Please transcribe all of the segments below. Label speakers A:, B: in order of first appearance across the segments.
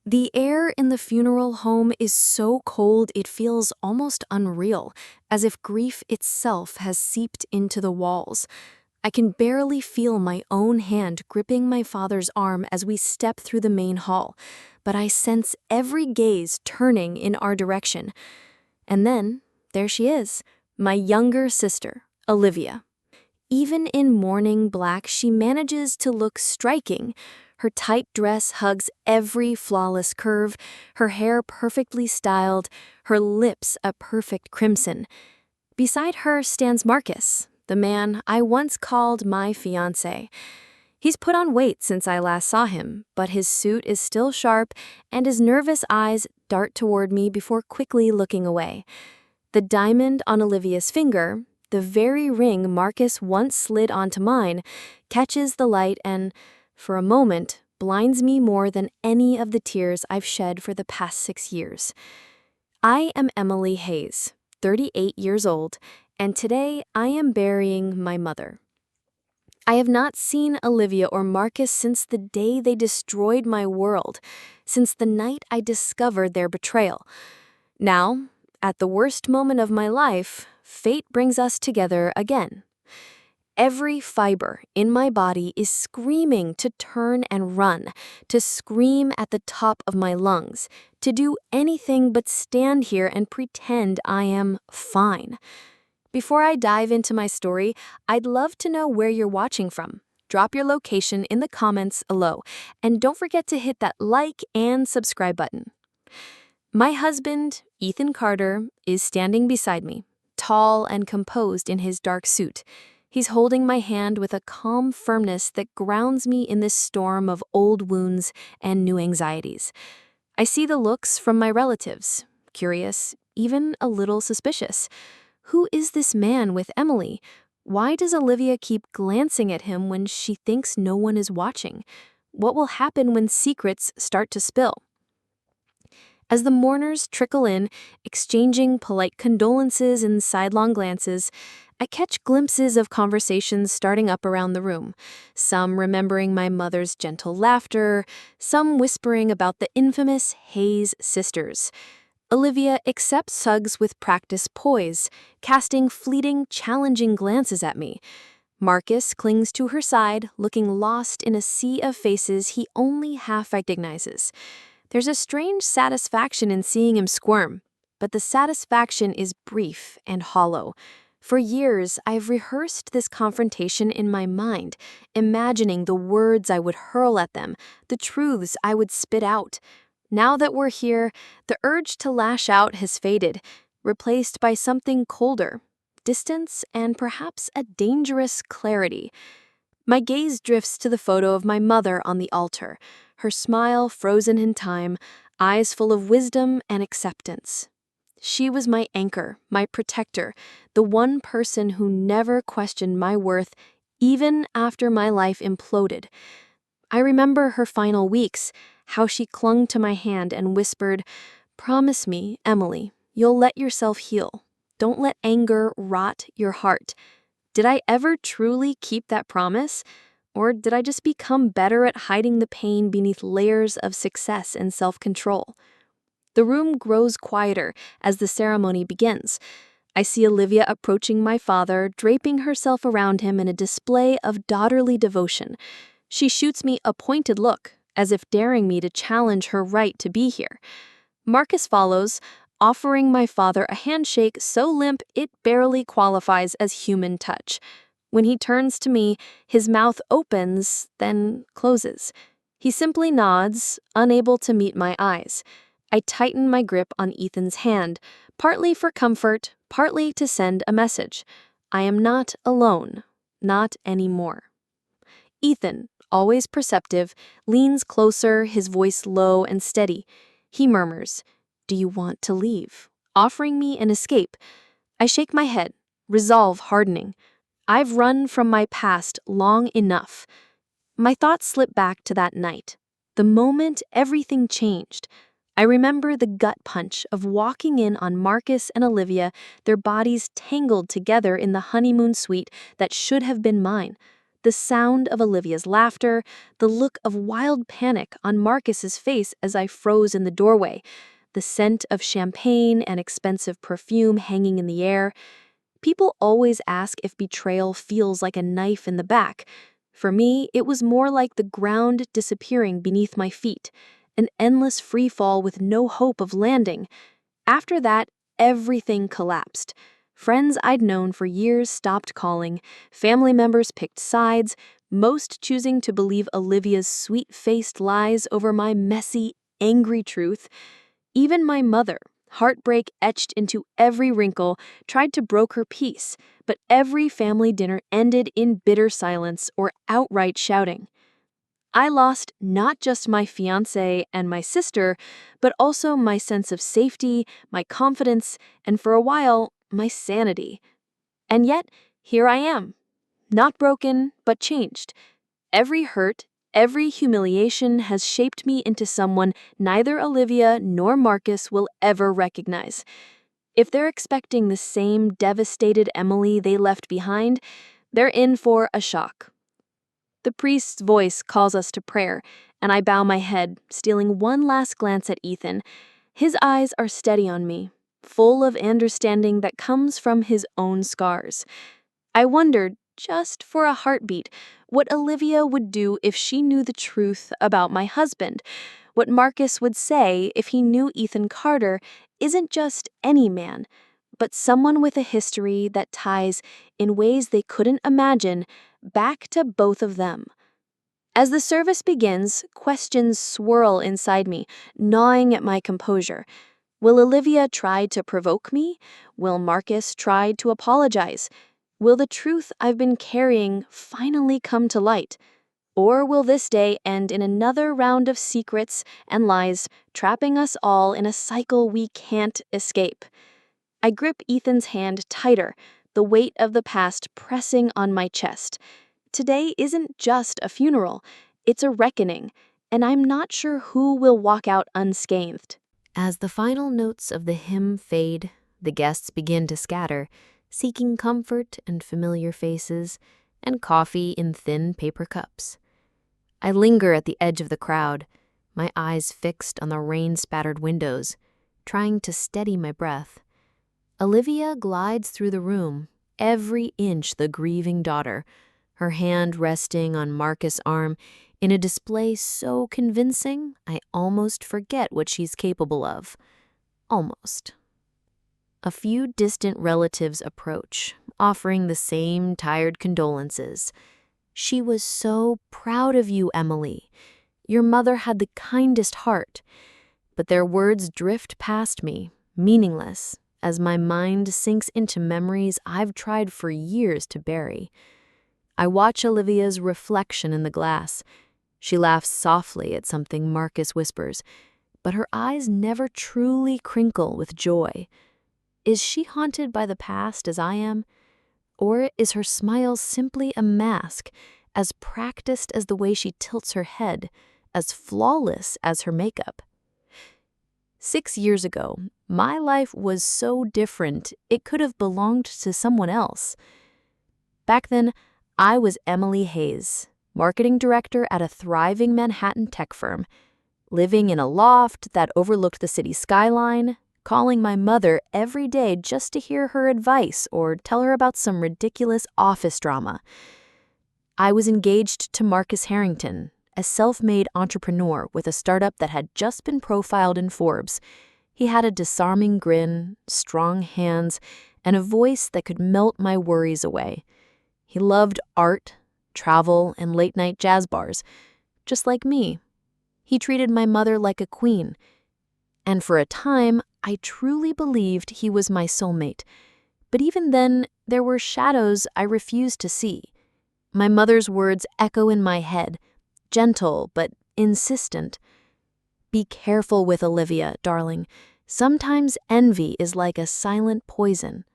A: The air in the funeral home is so cold it feels almost unreal, as if grief itself has seeped into the walls. I can barely feel my own hand gripping my father's arm as we step through the main hall, but I sense every gaze turning in our direction. And then, there she is, my younger sister, Olivia. Even in mourning black, she manages to look striking. Her tight dress hugs every flawless curve, her hair perfectly styled, her lips a perfect crimson. Beside her stands Marcus, the man I once called my fiancé. He's put on weight since I last saw him, but his suit is still sharp and his nervous eyes dart toward me before quickly looking away. The diamond on Olivia's finger, the very ring Marcus once slid onto mine, catches the light and, for a moment, blinds me more than any of the tears I've shed for the past 6 years. I am Emily Hayes, 38 years old, and today I am burying my mother. I have not seen Olivia or Marcus since the day they destroyed my world, since the night I discovered their betrayal. Now, at the worst moment of my life, fate brings us together again. Every fiber in my body is screaming to turn and run, to scream at the top of my lungs, to do anything but stand here and pretend I am fine. Before I dive into my story, I'd love to know where you're watching from. Drop your location in the comments below, and don't forget to hit that like and subscribe button. My husband, Ethan Carter, is standing beside me, tall and composed in his dark suit. He's holding my hand with a calm firmness that grounds me in this storm of old wounds and new anxieties. I see the looks from my relatives, curious, even a little suspicious. Who is this man with Emily? Why does Olivia keep glancing at him when she thinks no one is watching? What will happen when secrets start to spill? As the mourners trickle in, exchanging polite condolences and sidelong glances, I catch glimpses of conversations starting up around the room, some remembering my mother's gentle laughter, some whispering about the infamous Hayes sisters. Olivia accepts hugs with practiced poise, casting fleeting, challenging glances at me. Marcus clings to her side, looking lost in a sea of faces he only half recognizes. There's a strange satisfaction in seeing him squirm, but the satisfaction is brief and hollow. For years, I've rehearsed this confrontation in my mind, imagining the words I would hurl at them, the truths I would spit out. Now that we're here, the urge to lash out has faded, replaced by something colder, distance, and perhaps a dangerous clarity. My gaze drifts to the photo of my mother on the altar, her smile frozen in time, eyes full of wisdom and acceptance. She was my anchor, my protector, the one person who never questioned my worth, even after my life imploded. I remember her final weeks, how she clung to my hand and whispered, "Promise me, Emily, you'll let yourself heal. Don't let anger rot your heart." Did I ever truly keep that promise? Or did I just become better at hiding the pain beneath layers of success and self-control? The room grows quieter as the ceremony begins. I see Olivia approaching my father, draping herself around him in a display of daughterly devotion. She shoots me a pointed look, as if daring me to challenge her right to be here. Marcus follows, offering my father a handshake so limp it barely qualifies as human touch. When he turns to me, his mouth opens, then closes. He simply nods, unable to meet my eyes. I tighten my grip on Ethan's hand, partly for comfort, partly to send a message. I am not alone, not anymore. Ethan, always perceptive, leans closer, his voice low and steady. He murmurs, "Do you want to leave?" offering me an escape. I shake my head, resolve hardening. I've run from my past long enough. My thoughts slip back to that night, the moment everything changed. I remember the gut punch of walking in on Marcus and Olivia, their bodies tangled together in the honeymoon suite that should have been mine. The sound of Olivia's laughter, the look of wild panic on Marcus's face as I froze in the doorway, the scent of champagne and expensive perfume hanging in the air. People always ask if betrayal feels like a knife in the back. For me, it was more like the ground disappearing beneath my feet, an endless free fall with no hope of landing. After that, everything collapsed. Friends I'd known for years stopped calling, family members picked sides, most choosing to believe Olivia's sweet-faced lies over my messy, angry truth. Even my mother, heartbreak etched into every wrinkle, tried to broker her peace, but every family dinner ended in bitter silence or outright shouting. I lost not just my fiancé and my sister, but also my sense of safety, my confidence, and for a while, my sanity. And yet, here I am. Not broken, but changed. Every hurt, every humiliation has shaped me into someone neither Olivia nor Marcus will ever recognize. If they're expecting the same devastated Emily they left behind, they're in for a shock. The priest's voice calls us to prayer, and I bow my head, stealing one last glance at Ethan. His eyes are steady on me, full of understanding that comes from his own scars. I wondered, just for a heartbeat, what Olivia would do if she knew the truth about my husband, what Marcus would say if he knew Ethan Carter isn't just any man, but someone with a history that ties, in ways they couldn't imagine, back to both of them. As the service begins, questions swirl inside me, gnawing at my composure. Will Olivia try to provoke me? Will Marcus try to apologize? Will the truth I've been carrying finally come to light? Or will this day end in another round of secrets and lies, trapping us all in a cycle we can't escape? I grip Ethan's hand tighter, the weight of the past pressing on my chest. Today isn't just a funeral, it's a reckoning, and I'm not sure who will walk out unscathed. As the final notes of the hymn fade, the guests begin to scatter, seeking comfort in familiar faces and coffee in thin paper cups. I linger at the edge of the crowd, my eyes fixed on the rain-spattered windows, trying to steady my breath. Olivia glides through the room, every inch the grieving daughter, her hand resting on Marcus' arm in a display so convincing I almost forget what she's capable of. Almost. A few distant relatives approach, offering the same tired condolences. "She was so proud of you, Emily. Your mother had the kindest heart." But their words drift past me, meaningless, as my mind sinks into memories I've tried for years to bury. I watch Olivia's reflection in the glass. She laughs softly at something Marcus whispers, but her eyes never truly crinkle with joy. Is she haunted by the past as I am? Or is her smile simply a mask, as practiced as the way she tilts her head, as flawless as her makeup? 6 years ago, my life was so different it could have belonged to someone else. Back then, I was Emily Hayes, marketing director at a thriving Manhattan tech firm, living in a loft that overlooked the city skyline, calling my mother every day just to hear her advice or tell her about some ridiculous office drama. I was engaged to Marcus Harrington, a self-made entrepreneur with a startup that had just been profiled in Forbes. He had a disarming grin, strong hands, and a voice that could melt my worries away. He loved art, travel, and late-night jazz bars, just like me. He treated my mother like a queen. And for a time, I truly believed he was my soulmate. But even then, there were shadows I refused to see. My mother's words echo in my head, gentle but insistent. "Be careful with Olivia, darling. Sometimes envy is like a silent poison."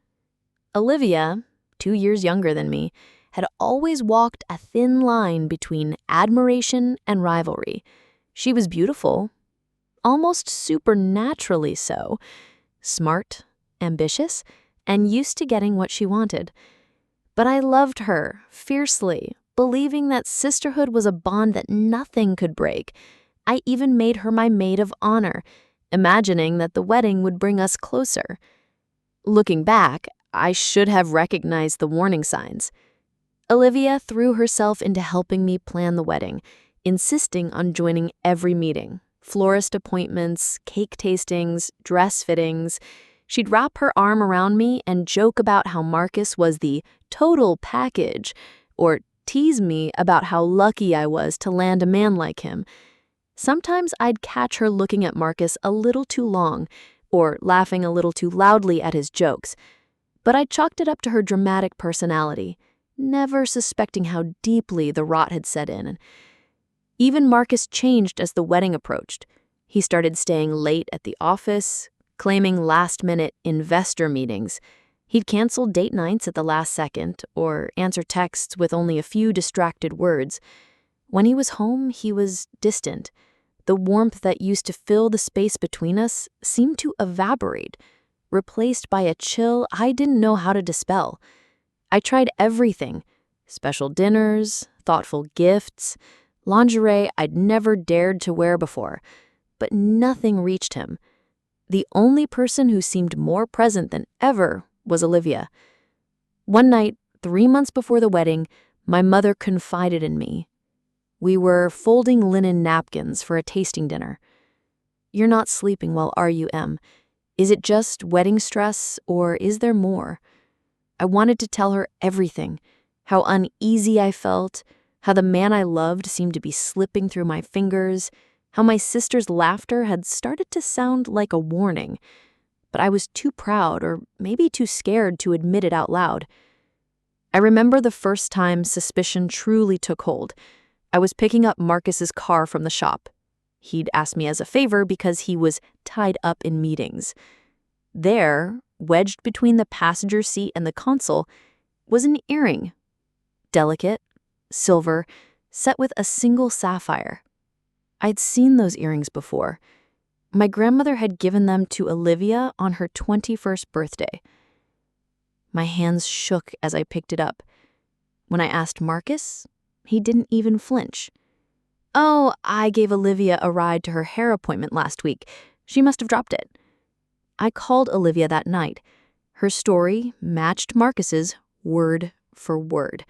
A: Olivia, 2 years younger than me, had always walked a thin line between admiration and rivalry. She was beautiful, almost supernaturally so, smart, ambitious, and used to getting what she wanted. But I loved her fiercely, believing that sisterhood was a bond that nothing could break. I even made her my maid of honor, imagining that the wedding would bring us closer. Looking back, I should have recognized the warning signs. Olivia threw herself into helping me plan the wedding, insisting on joining every meeting, florist appointments, cake tastings, dress fittings. She'd wrap her arm around me and joke about how Marcus was the total package, or tease me about how lucky I was to land a man like him. Sometimes I'd catch her looking at Marcus a little too long, or laughing a little too loudly at his jokes, but I chalked it up to her dramatic personality, never suspecting how deeply the rot had set in. Even Marcus changed as the wedding approached. He started staying late at the office, claiming last-minute investor meetings. He'd cancel date nights at the last second or answer texts with only a few distracted words. When he was home, he was distant. The warmth that used to fill the space between us seemed to evaporate, replaced by a chill I didn't know how to dispel. I tried everything: special dinners, thoughtful gifts, lingerie I'd never dared to wear before, but nothing reached him. The only person who seemed more present than ever was Olivia. One night, 3 months before the wedding, my mother confided in me. We were folding linen napkins for a tasting dinner. "You're not sleeping well, are you, Em? Is it just wedding stress, or is there more?" I wanted to tell her everything: how uneasy I felt, how the man I loved seemed to be slipping through my fingers, how my sister's laughter had started to sound like a warning. But I was too proud, or maybe too scared, to admit it out loud. I remember the first time suspicion truly took hold. I was picking up Marcus's car from the shop. He'd asked me as a favor because he was tied up in meetings. There, wedged between the passenger seat and the console, was an earring. Delicate, silver, set with a single sapphire. I'd seen those earrings before. My grandmother had given them to Olivia on her 21st birthday. My hands shook as I picked it up. When I asked Marcus, he didn't even flinch. "Oh, I gave Olivia a ride to her hair appointment last week. She must have dropped it." I called Olivia that night. Her story matched Marcus's word for word,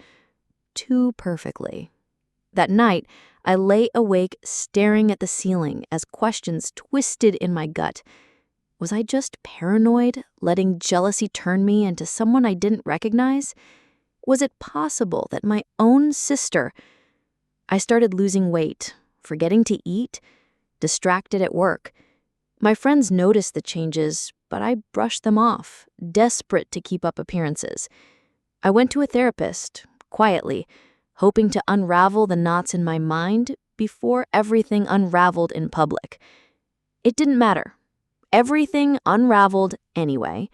A: too perfectly. That night, I lay awake staring at the ceiling as questions twisted in my gut. Was I just paranoid, letting jealousy turn me into someone I didn't recognize? Was it possible that my own sister... I started losing weight, forgetting to eat, distracted at work. My friends noticed the changes, but I brushed them off, desperate to keep up appearances. I went to a therapist, quietly, hoping to unravel the knots in my mind before everything unraveled in public. It didn't matter. Everything unraveled anyway.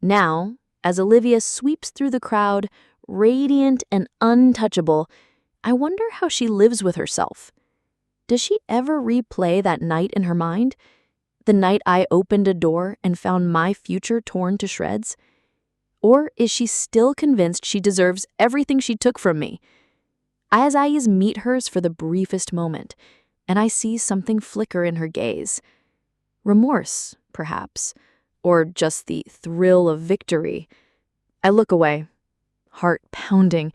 A: Now, as Olivia sweeps through the crowd, radiant and untouchable, I wonder how she lives with herself. Does she ever replay that night in her mind? The night I opened a door and found my future torn to shreds? Or is she still convinced she deserves everything she took from me? As eyes meet hers for the briefest moment, and I see something flicker in her gaze. Remorse, perhaps, or just the thrill of victory. I look away, heart pounding,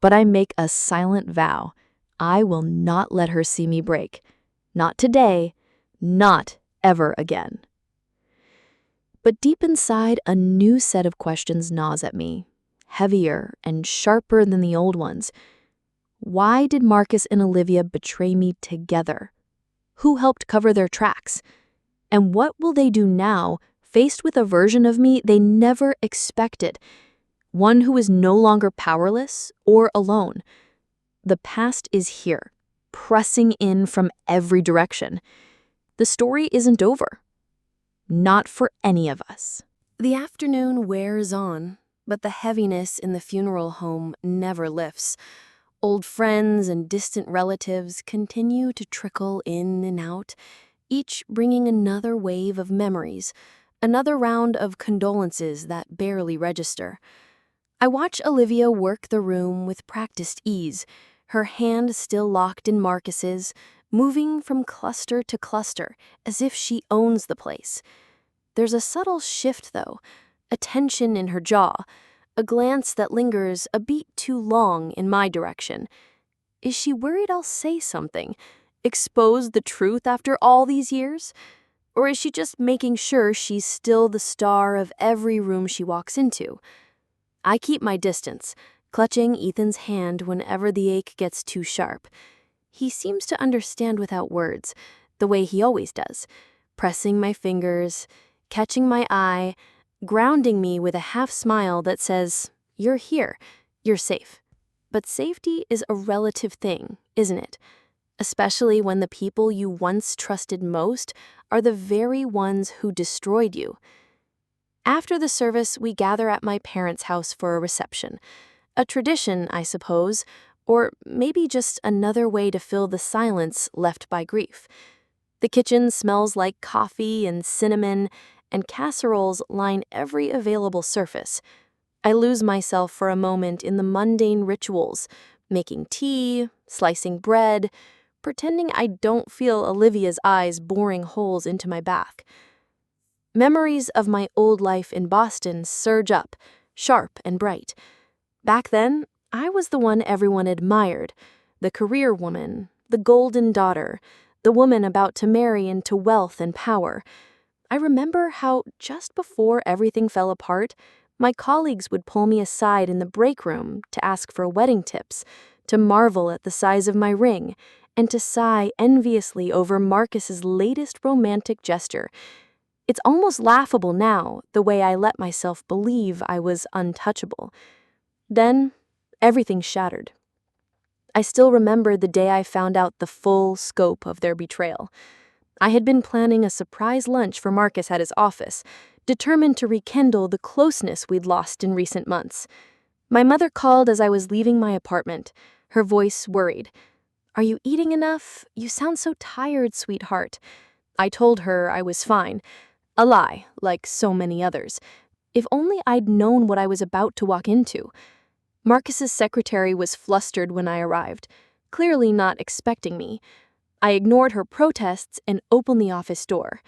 A: but I make a silent vow. I will not let her see me break. Not today, not ever again. But deep inside, a new set of questions gnaws at me, heavier and sharper than the old ones. Why did Marcus and Olivia betray me together? Who helped cover their tracks? And what will they do now, faced with a version of me they never expected? One who is no longer powerless or alone. The past is here, pressing in from every direction. The story isn't over. Not for any of us. The afternoon wears on, but the heaviness in the funeral home never lifts. Old friends and distant relatives continue to trickle in and out, each bringing another wave of memories, another round of condolences that barely register. I watch Olivia work the room with practiced ease, her hand still locked in Marcus's, moving from cluster to cluster as if she owns the place. There's a subtle shift, though, a tension in her jaw, a glance that lingers a beat too long in my direction. Is she worried I'll say something, expose the truth after all these years? Or is she just making sure she's still the star of every room she walks into? I keep my distance, clutching Ethan's hand whenever the ache gets too sharp. He seems to understand without words, the way he always does, pressing my fingers, catching my eye, grounding me with a half smile that says, "You're here, you're safe." But safety is a relative thing, isn't it? Especially when the people you once trusted most are the very ones who destroyed you. After the service, we gather at my parents' house for a reception. A tradition, I suppose, or maybe just another way to fill the silence left by grief. The kitchen smells like coffee and cinnamon, and casseroles line every available surface. I lose myself for a moment in the mundane rituals, making tea, slicing bread, pretending I don't feel Olivia's eyes boring holes into my back. Memories of my old life in Boston surge up, sharp and bright. Back then, I was the one everyone admired, the career woman, the golden daughter, the woman about to marry into wealth and power. I remember how, just before everything fell apart, my colleagues would pull me aside in the break room to ask for wedding tips, to marvel at the size of my ring, and to sigh enviously over Marcus's latest romantic gesture. It's almost laughable now, the way I let myself believe I was untouchable. Then, everything shattered. I still remember the day I found out the full scope of their betrayal. I had been planning a surprise lunch for Marcus at his office, determined to rekindle the closeness we'd lost in recent months. My mother called as I was leaving my apartment, her voice worried. "Are you eating enough? You sound so tired, sweetheart." I told her I was fine. A lie, like so many others. If only I'd known what I was about to walk into. Marcus's secretary was flustered when I arrived, clearly not expecting me. I ignored her protests and opened the office door.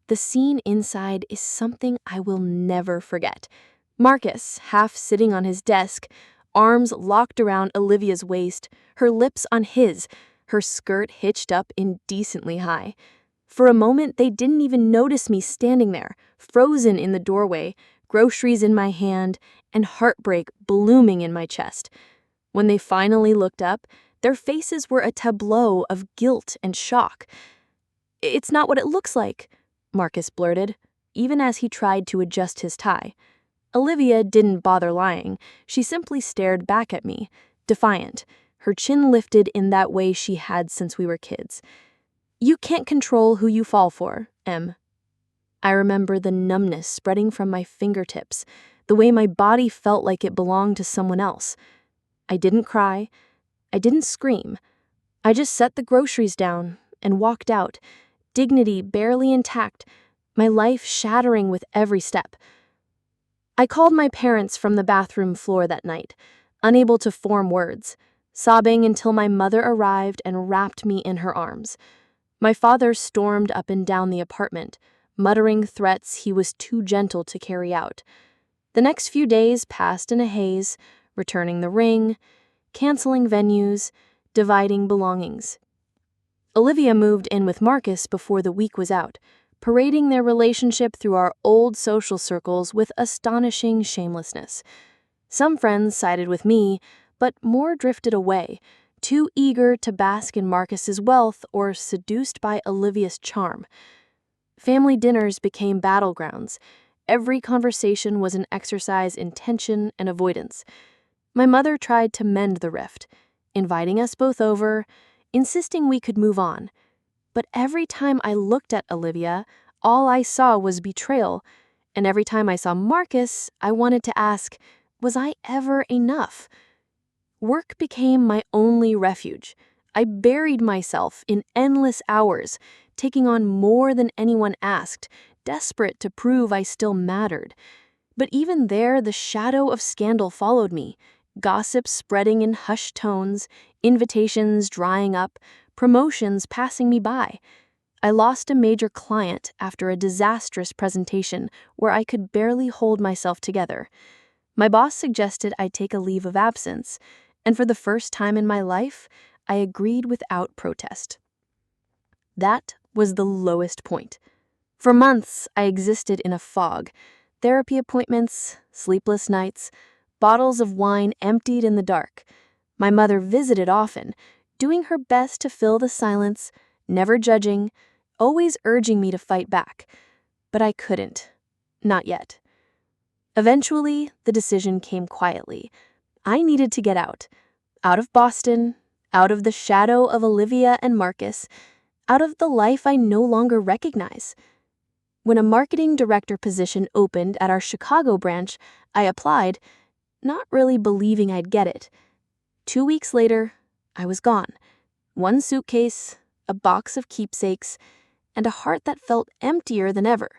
A: The scene inside is something I will never forget. Marcus, half sitting on his desk, arms locked around Olivia's waist, her lips on his, her skirt hitched up indecently high. For a moment, they didn't even notice me standing there, frozen in the doorway, groceries in my hand, and heartbreak blooming in my chest. When they finally looked up, their faces were a tableau of guilt and shock. "It's not what it looks like," Marcus blurted, even as he tried to adjust his tie. Olivia didn't bother lying. She simply stared back at me, defiant, her chin lifted in that way she had since we were kids. "You can't control who you fall for, Em." I remember the numbness spreading from my fingertips, the way my body felt like it belonged to someone else. I didn't cry. I didn't scream. I just set the groceries down and walked out, dignity barely intact, my life shattering with every step. I called my parents from the bathroom floor that night, unable to form words, sobbing until my mother arrived and wrapped me in her arms. My father stormed up and down the apartment, muttering threats he was too gentle to carry out. The next few days passed in a haze, returning the ring, canceling venues, dividing belongings. Olivia moved in with Marcus before the week was out, parading their relationship through our old social circles with astonishing shamelessness. Some friends sided with me, but more drifted away, too eager to bask in Marcus's wealth or seduced by Olivia's charm. Family dinners became battlegrounds. Every conversation was an exercise in tension and avoidance. My mother tried to mend the rift, inviting us both over, insisting we could move on. But every time I looked at Olivia, all I saw was betrayal, and every time I saw Marcus, I wanted to ask, was I ever enough? Work became my only refuge. I buried myself in endless hours, taking on more than anyone asked, desperate to prove I still mattered. But even there, the shadow of scandal followed me, gossip spreading in hushed tones, invitations drying up, promotions passing me by. I lost a major client after a disastrous presentation where I could barely hold myself together. My boss suggested I take a leave of absence, and for the first time in my life, I agreed without protest. That was the lowest point. For months, I existed in a fog. Therapy appointments, sleepless nights, bottles of wine emptied in the dark. My mother visited often, doing her best to fill the silence, never judging, always urging me to fight back. But I couldn't. Not yet. Eventually, the decision came quietly. I needed to get out of Boston, out of the shadow of Olivia and Marcus, out of the life I no longer recognize. When a marketing director position opened at our Chicago branch, I applied, not really believing I'd get it. 2 weeks later, I was gone. One suitcase, a box of keepsakes, and a heart that felt emptier than ever.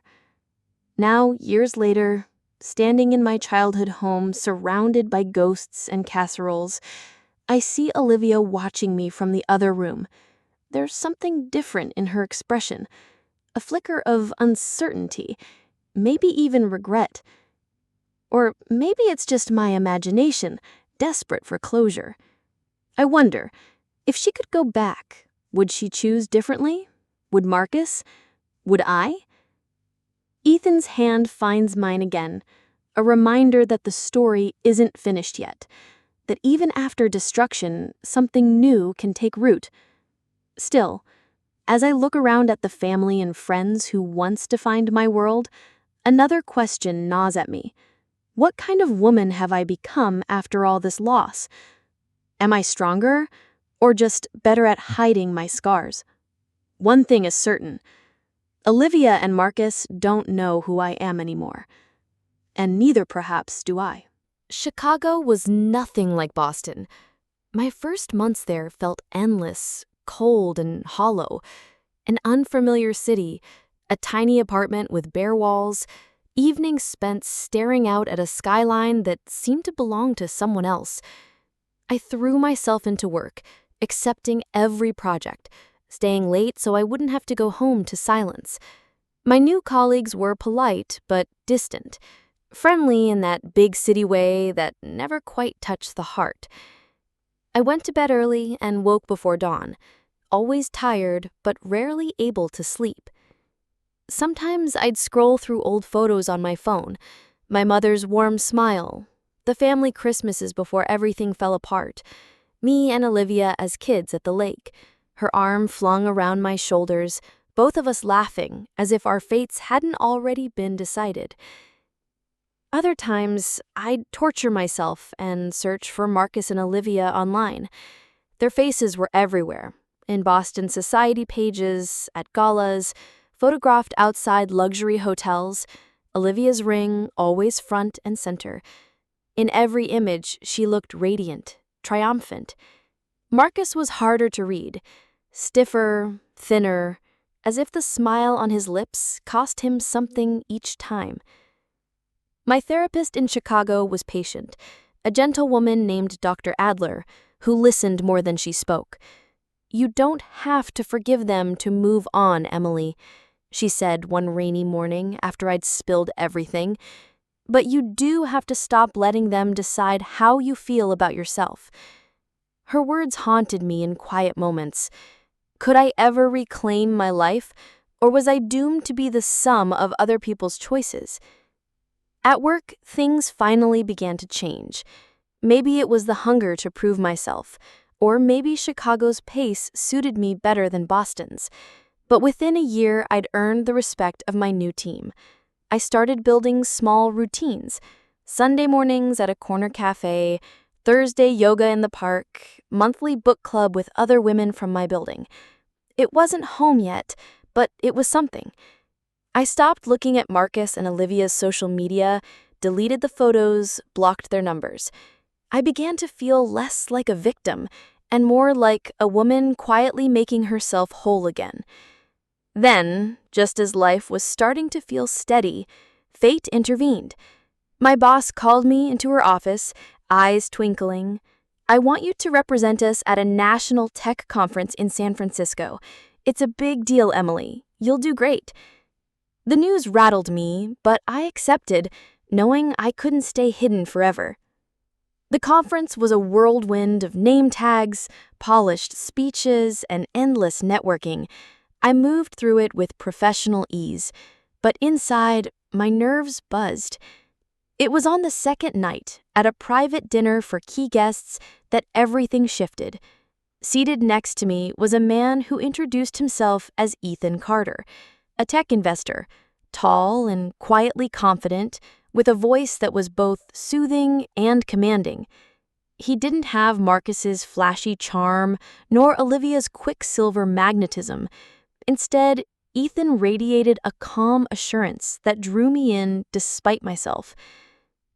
A: Now, years later, standing in my childhood home surrounded by ghosts and casseroles, I see Olivia watching me from the other room. There's something different in her expression, a flicker of uncertainty, maybe even regret. Or maybe it's just my imagination, desperate for closure. I wonder, if she could go back, would she choose differently? Would Marcus? Would I? Ethan's hand finds mine again, a reminder that the story isn't finished yet, that even after destruction, something new can take root. Still, as I look around at the family and friends who once defined my world, another question gnaws at me. What kind of woman have I become after all this loss? Am I stronger, or just better at hiding my scars? One thing is certain. Olivia and Marcus don't know who I am anymore. And neither, perhaps, do I. Chicago was nothing like Boston. My first months there felt endless, cold and hollow. An unfamiliar city, a tiny apartment with bare walls, evenings spent staring out at a skyline that seemed to belong to someone else. I threw myself into work, accepting every project, staying late so I wouldn't have to go home to silence. My new colleagues were polite but distant, friendly in that big city way that never quite touched the heart. I went to bed early and woke before dawn, always tired but rarely able to sleep. Sometimes I'd scroll through old photos on my phone, my mother's warm smile, the family Christmases before everything fell apart, me and Olivia as kids at the lake, her arm flung around my shoulders, both of us laughing as if our fates hadn't already been decided. Other times, I'd torture myself and search for Marcus and Olivia online. Their faces were everywhere, in Boston society pages, at galas, photographed outside luxury hotels, Olivia's ring always front and center. In every image, she looked radiant, triumphant. Marcus was harder to read, stiffer, thinner, as if the smile on his lips cost him something each time. My therapist in Chicago was patient, a gentle woman named Dr. Adler, who listened more than she spoke. "You don't have to forgive them to move on, Emily," she said one rainy morning after I'd spilled everything. "But you do have to stop letting them decide how you feel about yourself." Her words haunted me in quiet moments. Could I ever reclaim my life, or was I doomed to be the sum of other people's choices? At work, things finally began to change. Maybe it was the hunger to prove myself, or maybe Chicago's pace suited me better than Boston's. But within a year, I'd earned the respect of my new team. I started building small routines: Sunday mornings at a corner cafe, Thursday yoga in the park, monthly book club with other women from my building. It wasn't home yet, but it was something. I stopped looking at Marcus and Olivia's social media, deleted the photos, blocked their numbers. I began to feel less like a victim and more like a woman quietly making herself whole again. Then, just as life was starting to feel steady, fate intervened. My boss called me into her office, eyes twinkling. "I want you to represent us at a national tech conference in San Francisco. It's a big deal, Emily. You'll do great." The news rattled me, but I accepted, knowing I couldn't stay hidden forever. The conference was a whirlwind of name tags, polished speeches, and endless networking. I moved through it with professional ease, but inside, my nerves buzzed. It was on the second night, at a private dinner for key guests, that everything shifted. Seated next to me was a man who introduced himself as Ethan Carter, a tech investor, tall and quietly confident, with a voice that was both soothing and commanding. He didn't have Marcus's flashy charm, nor Olivia's quicksilver magnetism. Instead, Ethan radiated a calm assurance that drew me in despite myself.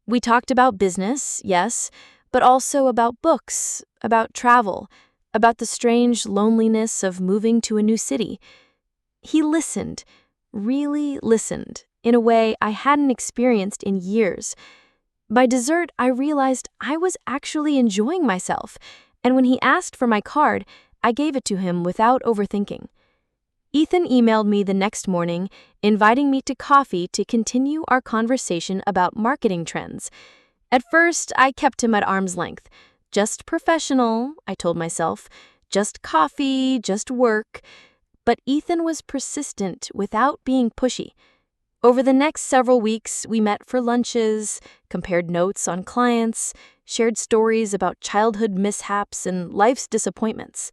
A: We talked about business, yes, but also about books, about travel, about the strange loneliness of moving to a new city. He listened, really listened, in a way I hadn't experienced in years. By dessert, I realized I was actually enjoying myself, and when he asked for my card, I gave it to him without overthinking. Ethan emailed me the next morning, inviting me to coffee to continue our conversation about marketing trends. At first, I kept him at arm's length. Just professional, I told myself. Just coffee, just work. But Ethan was persistent without being pushy. Over the next several weeks, we met for lunches, compared notes on clients, shared stories about childhood mishaps and life's disappointments.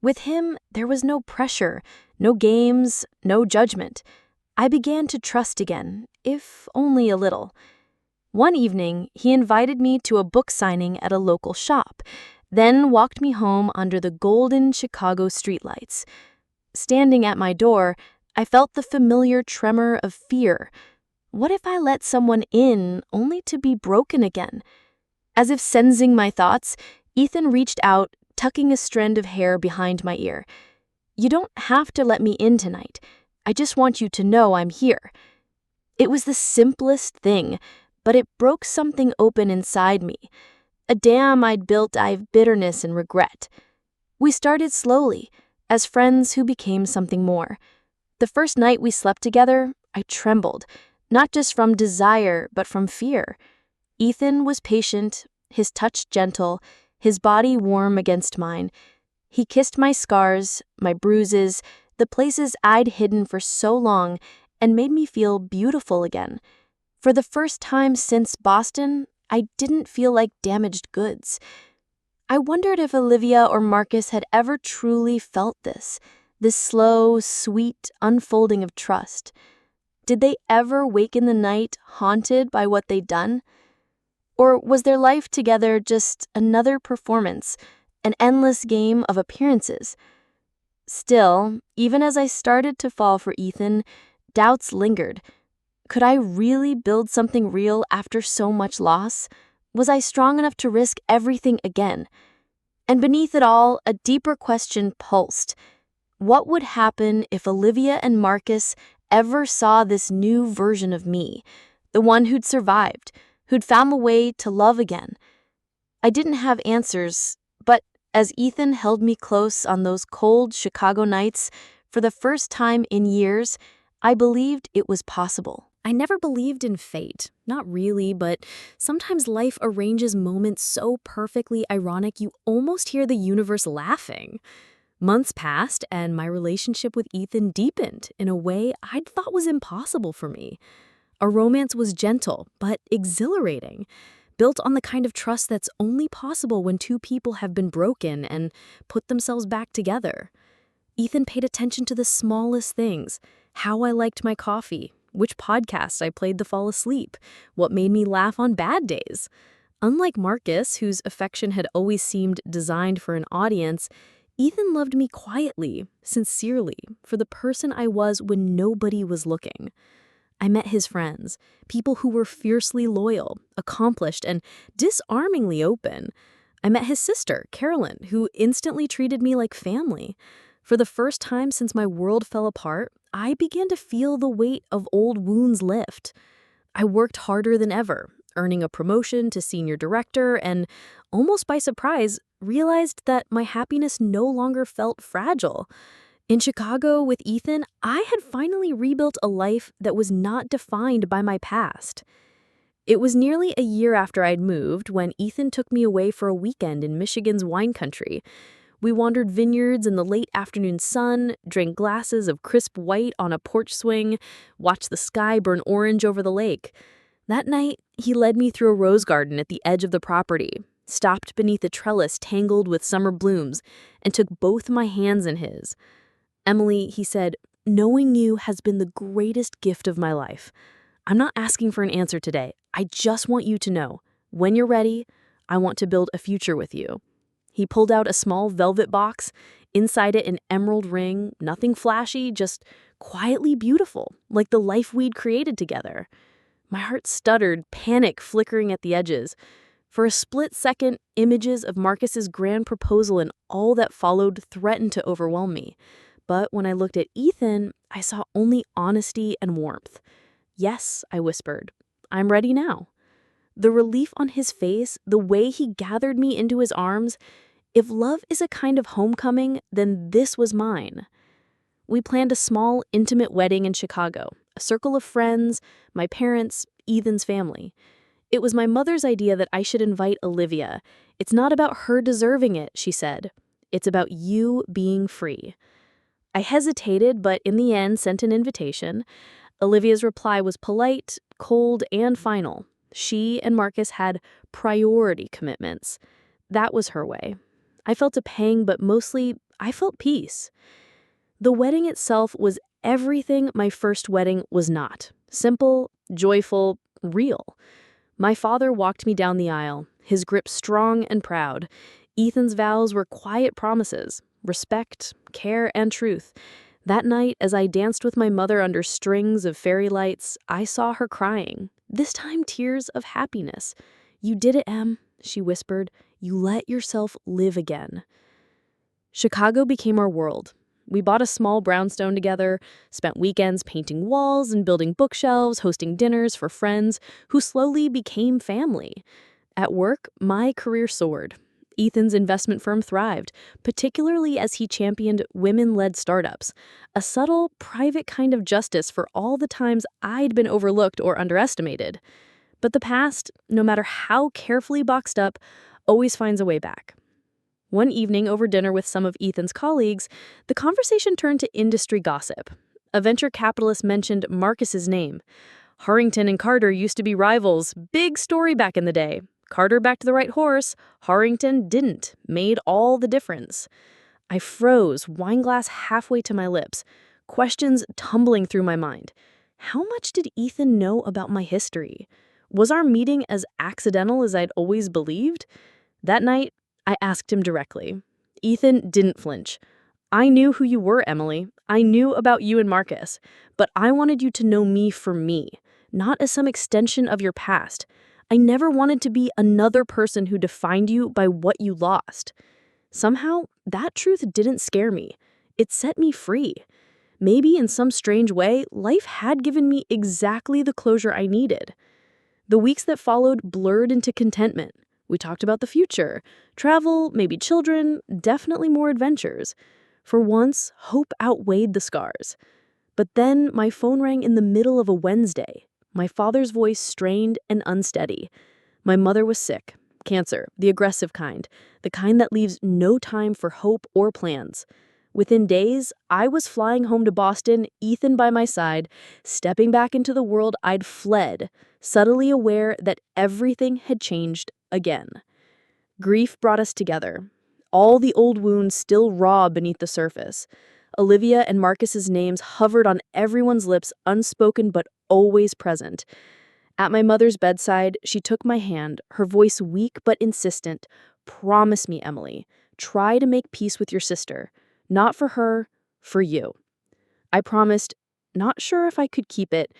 A: With him, there was no pressure, no games, no judgment. I began to trust again, if only a little. One evening, he invited me to a book signing at a local shop, then walked me home under the golden Chicago streetlights. Standing at my door, I felt the familiar tremor of fear. What if I let someone in only to be broken again? As if sensing my thoughts, Ethan reached out, tucking a strand of hair behind my ear. "You don't have to let me in tonight. I just want you to know I'm here." It was the simplest thing, but it broke something open inside me. A dam I'd built out of bitterness and regret. We started slowly, as friends who became something more. The first night we slept together, I trembled, not just from desire, but from fear. Ethan was patient, his touch gentle, his body warm against mine. He kissed my scars, my bruises, the places I'd hidden for so long, and made me feel beautiful again. For the first time since Boston, I didn't feel like damaged goods. I wondered if Olivia or Marcus had ever truly felt this slow, sweet unfolding of trust. Did they ever wake in the night haunted by what they'd done? Or was their life together just another performance, an endless game of appearances? Still, even as I started to fall for Ethan, doubts lingered. Could I really build something real after so much loss? Was I strong enough to risk everything again? And beneath it all, a deeper question pulsed. What would happen if Olivia and Marcus ever saw this new version of me, the one who'd survived, who'd found a way to love again? I didn't have answers, but as Ethan held me close on those cold Chicago nights, for the first time in years, I believed it was possible. I never believed in fate. Not really, but sometimes life arranges moments so perfectly ironic you almost hear the universe laughing. Months passed, and my relationship with Ethan deepened in a way I'd thought was impossible for me. Our romance was gentle, but exhilarating, built on the kind of trust that's only possible when two people have been broken and put themselves back together. Ethan paid attention to the smallest things: how I liked my coffee, which podcasts I played to fall asleep, what made me laugh on bad days. Unlike Marcus, whose affection had always seemed designed for an audience, Ethan loved me quietly, sincerely, for the person I was when nobody was looking. I met his friends, people who were fiercely loyal, accomplished, and disarmingly open. I met his sister, Carolyn, who instantly treated me like family. For the first time since my world fell apart, I began to feel the weight of old wounds lift. I worked harder than ever, earning a promotion to senior director, and almost by surprise, realized that my happiness no longer felt fragile. In Chicago with Ethan, I had finally rebuilt a life that was not defined by my past. It was nearly a year after I'd moved when Ethan took me away for a weekend in Michigan's wine country. We wandered vineyards in the late afternoon sun, drank glasses of crisp white on a porch swing, watched the sky burn orange over the lake. That night, he led me through a rose garden at the edge of the property, stopped beneath a trellis tangled with summer blooms, and took both my hands in his. "Emily," he said, "knowing you has been the greatest gift of my life. I'm not asking for an answer today. I just want you to know, when you're ready, I want to build a future with you." He pulled out a small velvet box, inside it an emerald ring, nothing flashy, just quietly beautiful, like the life we'd created together. My heart stuttered, panic flickering at the edges. For a split second, images of Marcus's grand proposal and all that followed threatened to overwhelm me. But when I looked at Ethan, I saw only honesty and warmth. "Yes," I whispered, "I'm ready now." The relief on his face, the way he gathered me into his arms, if love is a kind of homecoming, then this was mine. We planned a small, intimate wedding in Chicago, a circle of friends, my parents, Ethan's family. It was my mother's idea that I should invite Olivia. "It's not about her deserving it," she said. "It's about you being free." I hesitated, but in the end sent an invitation. Olivia's reply was polite, cold, and final. She and Marcus had priority commitments. That was her way. I felt a pang, but mostly, I felt peace. The wedding itself was everything my first wedding was not. Simple, joyful, real. My father walked me down the aisle, his grip strong and proud. Ethan's vows were quiet promises, respect, care, and truth. That night, as I danced with my mother under strings of fairy lights, I saw her crying, this time tears of happiness. "You did it, Em," she whispered. "You let yourself live again." Chicago became our world. We bought a small brownstone together, spent weekends painting walls and building bookshelves, hosting dinners for friends who slowly became family. At work, my career soared. Ethan's investment firm thrived, particularly as he championed women-led startups, a subtle, private kind of justice for all the times I'd been overlooked or underestimated. But the past, no matter how carefully boxed up, always finds a way back. One evening over dinner with some of Ethan's colleagues, the conversation turned to industry gossip. A venture capitalist mentioned Marcus's name. "Harrington and Carter used to be rivals. Big story back in the day. Carter backed the right horse. Harrington didn't. Made all the difference." I froze, wineglass halfway to my lips, questions tumbling through my mind. How much did Ethan know about my history? Was our meeting as accidental as I'd always believed? That night, I asked him directly. Ethan didn't flinch. "I knew who you were, Emily. I knew about you and Marcus. But I wanted you to know me for me, not as some extension of your past. I never wanted to be another person who defined you by what you lost." Somehow, that truth didn't scare me. It set me free. Maybe in some strange way, life had given me exactly the closure I needed. The weeks that followed blurred into contentment. We talked about the future, travel, maybe children, definitely more adventures. For once, hope outweighed the scars. But then my phone rang in the middle of a Wednesday. My father's voice strained and unsteady. My mother was sick. Cancer, the aggressive kind, the kind that leaves no time for hope or plans. Within days, I was flying home to Boston, Ethan by my side, stepping back into the world I'd fled, subtly aware that everything had changed again. Grief brought us together. All the old wounds still raw beneath the surface. Olivia and Marcus's names hovered on everyone's lips, unspoken but always present. At my mother's bedside, she took my hand, her voice weak but insistent. "Promise me, Emily. Try to make peace with your sister. Not for her, for you." I promised, not sure if I could keep it,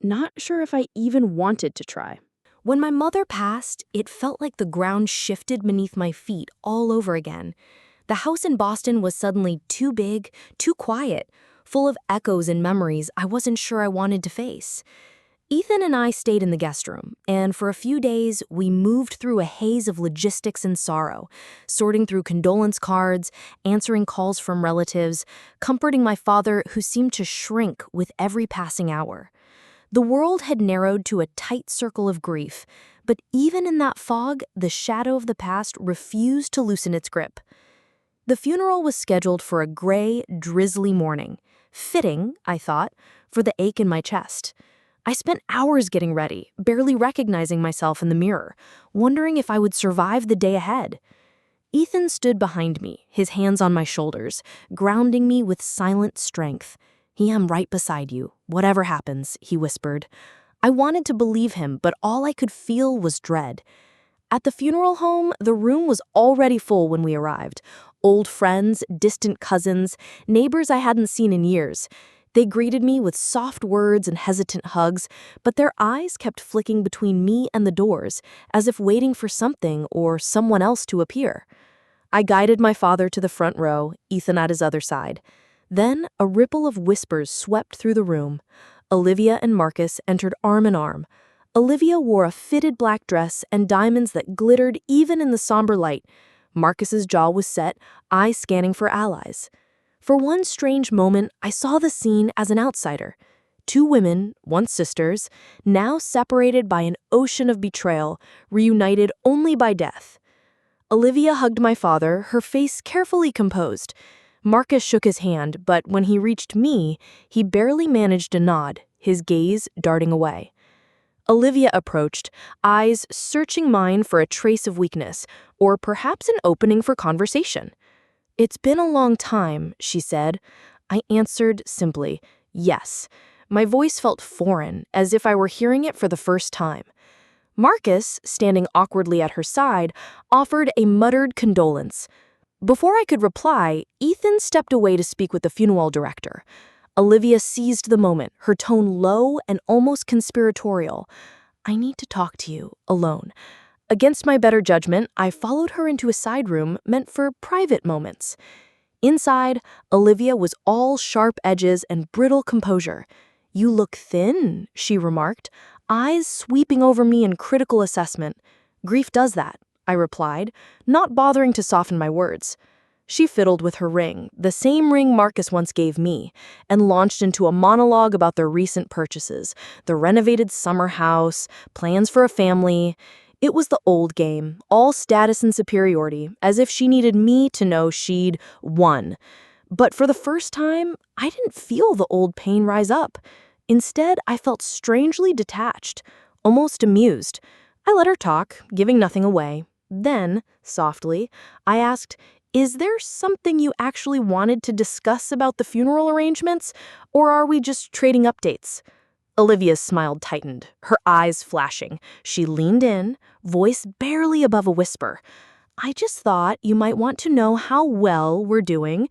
A: not sure if I even wanted to try. When my mother passed, it felt like the ground shifted beneath my feet all over again. The house in Boston was suddenly too big, too quiet, full of echoes and memories I wasn't sure I wanted to face. Ethan and I stayed in the guest room, and for a few days, we moved through a haze of logistics and sorrow, sorting through condolence cards, answering calls from relatives, comforting my father who seemed to shrink with every passing hour. The world had narrowed to a tight circle of grief, but even in that fog, the shadow of the past refused to loosen its grip. The funeral was scheduled for a gray, drizzly morning. Fitting, I thought, for the ache in my chest. I spent hours getting ready, barely recognizing myself in the mirror, wondering if I would survive the day ahead. Ethan stood behind me, his hands on my shoulders, grounding me with silent strength. "I am right beside you, whatever happens," he whispered. I wanted to believe him, but all I could feel was dread. At the funeral home, the room was already full when we arrived. Old friends, distant cousins, neighbors I hadn't seen in years. They greeted me with soft words and hesitant hugs, but their eyes kept flicking between me and the doors, as if waiting for something or someone else to appear. I guided my father to the front row, Ethan at his other side. Then a ripple of whispers swept through the room. Olivia and Marcus entered arm in arm. Olivia wore a fitted black dress and diamonds that glittered even in the somber light. Marcus's jaw was set, eyes scanning for allies. For one strange moment, I saw the scene as an outsider. Two women, once sisters, now separated by an ocean of betrayal, reunited only by death. Olivia hugged my father, her face carefully composed. Marcus shook his hand, but when he reached me, he barely managed a nod, his gaze darting away. Olivia approached, eyes searching mine for a trace of weakness, or perhaps an opening for conversation. "It's been a long time," she said. I answered simply, yes. My voice felt foreign, as if I were hearing it for the first time. Marcus, standing awkwardly at her side, offered a muttered condolence. Before I could reply, Ethan stepped away to speak with the funeral director. Olivia seized the moment, her tone low and almost conspiratorial. "I need to talk to you, alone." Against my better judgment, I followed her into a side room meant for private moments. Inside, Olivia was all sharp edges and brittle composure. "You look thin," she remarked, eyes sweeping over me in critical assessment. "Grief does that," I replied, not bothering to soften my words. She fiddled with her ring, the same ring Marcus once gave me, and launched into a monologue about their recent purchases, the renovated summer house, plans for a family. It was the old game, all status and superiority, as if she needed me to know she'd won. But for the first time, I didn't feel the old pain rise up. Instead, I felt strangely detached, almost amused. I let her talk, giving nothing away. Then, softly, I asked, "Is there something you actually wanted to discuss about the funeral arrangements, or are we just trading updates?" Olivia's smile tightened, her eyes flashing. She leaned in, voice barely above a whisper. "I just thought you might want to know how well we're doing.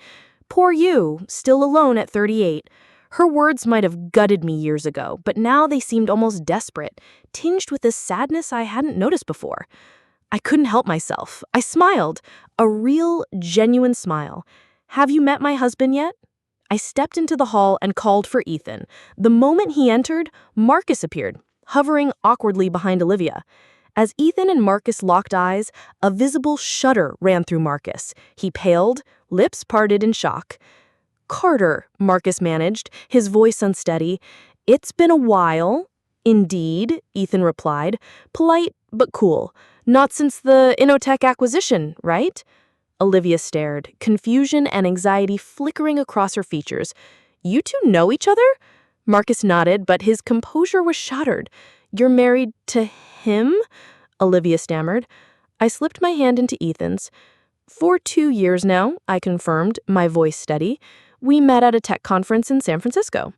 A: Poor you, still alone at 38. Her words might have gutted me years ago, but now they seemed almost desperate, tinged with a sadness I hadn't noticed before. I couldn't help myself. I smiled, a real, genuine smile. "Have you met my husband yet?" I stepped into the hall and called for Ethan. The moment he entered, Marcus appeared, hovering awkwardly behind Olivia. As Ethan and Marcus locked eyes, a visible shudder ran through Marcus. He paled, lips parted in shock. "Carter," Marcus managed, his voice unsteady. "It's been a while." "Indeed," Ethan replied, polite but cool. "Not since the Innotech acquisition, right?" Olivia stared, confusion and anxiety flickering across her features. "You two know each other?" Marcus nodded, but his composure was shattered. "You're married to him?" Olivia stammered. I slipped my hand into Ethan's. "For 2 years now," I confirmed, my voice steady. "We met at a tech conference in San Francisco."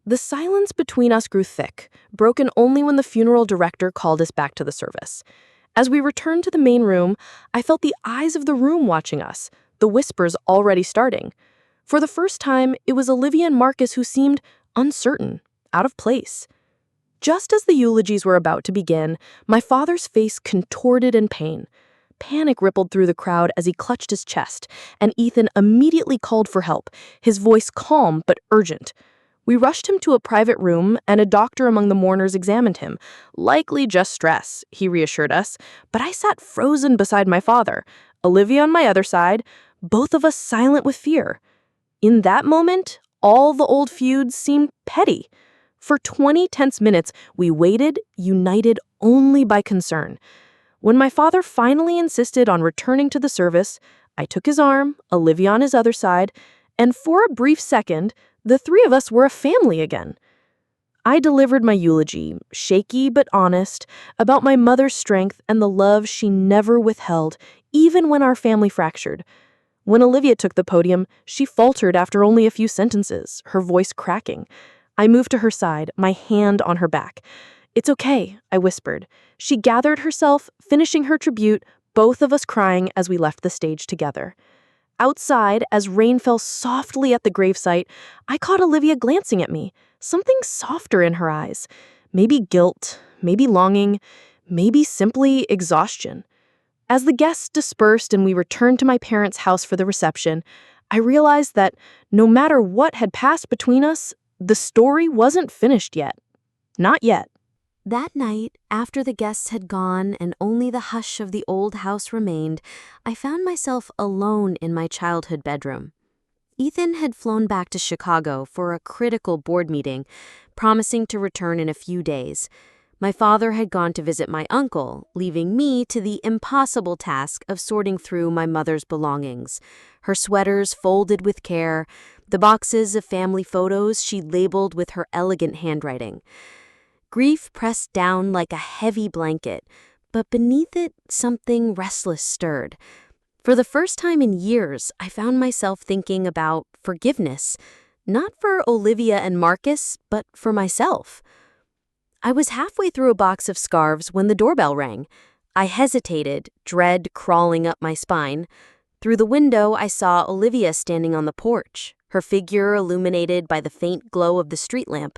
A: The silence between us grew thick, broken only when the funeral director called us back to the service. As we returned to the main room, I felt the eyes of the room watching us, the whispers already starting. For the first time, it was Olivia and Marcus who seemed uncertain, out of place. Just as the eulogies were about to begin, my father's face contorted in pain. Panic rippled through the crowd as he clutched his chest, and Ethan immediately called for help, his voice calm but urgent.
B: We rushed him to a private room, and a doctor among the mourners examined him. Likely just stress, he reassured us, but I sat frozen beside my father, Olivia on my other side, both of us silent with fear. In that moment, all the old feuds seemed petty. For 20 tense minutes, we waited, united only by concern. When my father finally insisted on returning to the service, I took his arm, Olivia on his other side, and for a brief second, the three of us were a family again. I delivered my eulogy, shaky but honest, about my mother's strength and the love she never withheld, even when our family fractured. When Olivia took the podium, she faltered after only a few sentences, her voice cracking. I moved to her side, my hand on her back. "It's okay," I whispered. She gathered herself, finishing her tribute, both of us crying as we left the stage together. Outside, as rain fell softly at the gravesite, I caught Olivia glancing at me, something softer in her eyes. Maybe guilt, maybe longing, maybe simply exhaustion. As the guests dispersed and we returned to my parents' house for the reception, I realized that no matter what had passed between us, the story wasn't finished yet. Not yet.
A: That night, after the guests had gone and only the hush of the old house remained, I found myself alone in my childhood bedroom. Ethan had flown back to Chicago for a critical board meeting, promising to return in a few days. My father had gone to visit my uncle, leaving me to the impossible task of sorting through my mother's belongings, her sweaters folded with care, the boxes of family photos she labeled with her elegant handwriting. Grief pressed down like a heavy blanket, but beneath it something restless stirred. For the first time in years, I found myself thinking about forgiveness, not for Olivia and Marcus, but for myself. I was halfway through a box of scarves when the doorbell rang. I hesitated, dread crawling up my spine. Through the window, I saw Olivia standing on the porch, her figure illuminated by the faint glow of the street lamp.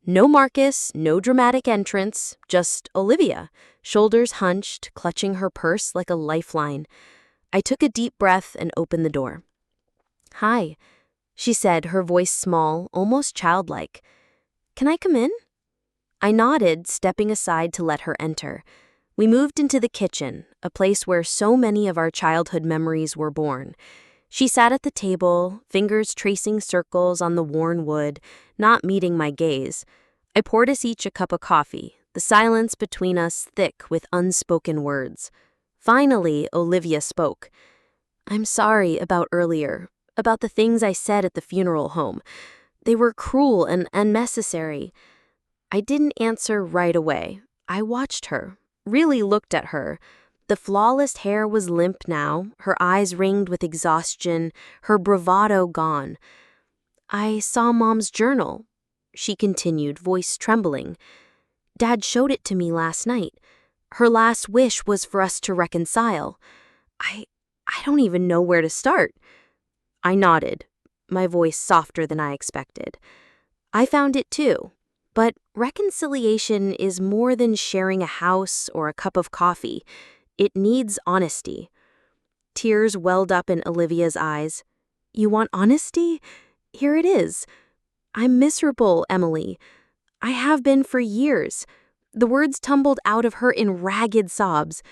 A: No Marcus, no dramatic entrance, just Olivia, shoulders hunched, clutching her purse like a lifeline. I took a deep breath and opened the door. "Hi," she said, her voice small, almost childlike. "Can I come in?" I nodded, stepping aside to let her enter. We moved into the kitchen, a place where so many of our childhood memories were born. She sat at the table, fingers tracing circles on the worn wood, not meeting my gaze. I poured us each a cup of coffee, the silence between us thick with unspoken words. Finally, Olivia spoke. "I'm sorry about earlier, about the things I said at the funeral home. They were cruel and unnecessary." I didn't answer right away. I watched her, really looked at her. The flawless hair was limp now, her eyes ringed with exhaustion, her bravado gone. "I saw Mom's journal," she continued, voice trembling. "Dad showed it to me last night. Her last wish was for us to reconcile. I don't even know where to start." I nodded, my voice softer than I expected. "I found it too. But reconciliation is more than sharing a house or a cup of coffee. It needs honesty." Tears welled up in Olivia's eyes. "You want honesty? Here it is. I'm miserable, Emily. I have been for years." The words tumbled out of her in ragged sobs.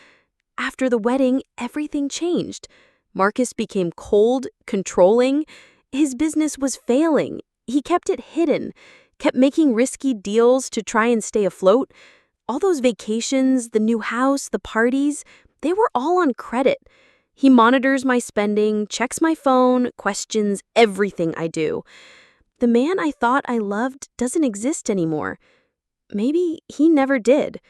A: "After the wedding, everything changed. Marcus became cold, controlling. His business was failing. He kept it hidden, kept making risky deals to try and stay afloat. All those vacations, the new house, the parties, they were all on credit. He monitors my spending, checks my phone, questions everything I do. The man I thought I loved doesn't exist anymore. Maybe he never did."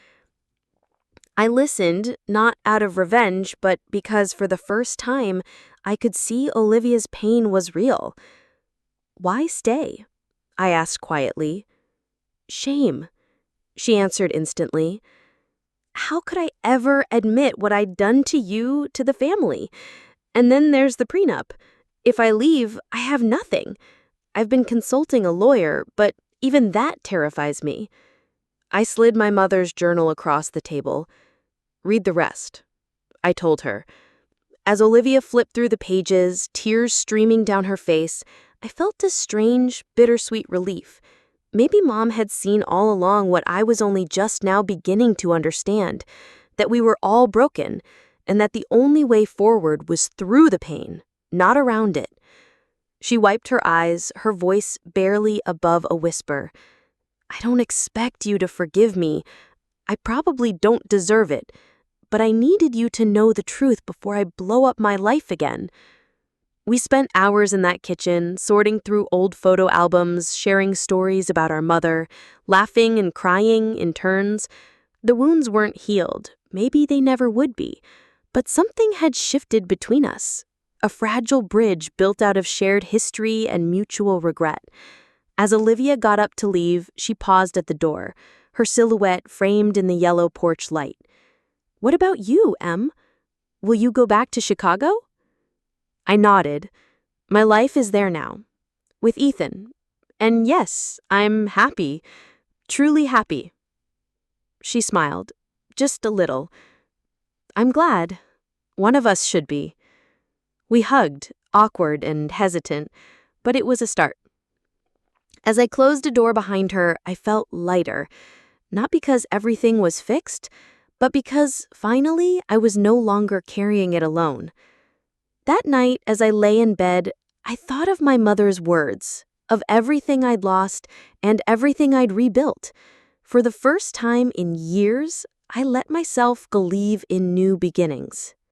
A: I listened, not out of revenge, but because for the first time, I could see Olivia's pain was real. "Why stay?" I asked quietly. "Shame," she answered instantly. "How could I ever admit what I'd done to you, to the family? And then there's the prenup. If I leave, I have nothing. I've been consulting a lawyer, but even that terrifies me." I slid my mother's journal across the table. "Read the rest," I told her. As Olivia flipped through the pages, tears streaming down her face, I felt a strange, bittersweet relief.
B: Maybe Mom had seen all along what I was only just now beginning to understand, that we were all broken, and that the only way forward was through the pain, not around it. She wiped her eyes, her voice barely above a whisper. I don't expect you to forgive me. I probably don't deserve it, but I needed you to know the truth before I blow up my life again. We spent hours in that kitchen, sorting through old photo albums, sharing stories about our mother, laughing and crying in turns. The wounds weren't healed, maybe they never would be, but something had shifted between us. A fragile bridge built out of shared history and mutual regret. As Olivia got up to leave, she paused at the door, her silhouette framed in the yellow porch light. What about you, Em? Will you go back to Chicago? I nodded. My life is there now, with Ethan. And yes, I'm happy, truly happy. She smiled, just a little. I'm glad. One of us should be. We hugged, awkward and hesitant, but it was a start. As I closed a door behind her, I felt lighter, not because everything was fixed, but because, finally, I was no longer carrying it alone. That night, as I lay in bed, I thought of my mother's words, of everything I'd lost and everything I'd rebuilt. For the first time in years, I let myself believe in new beginnings.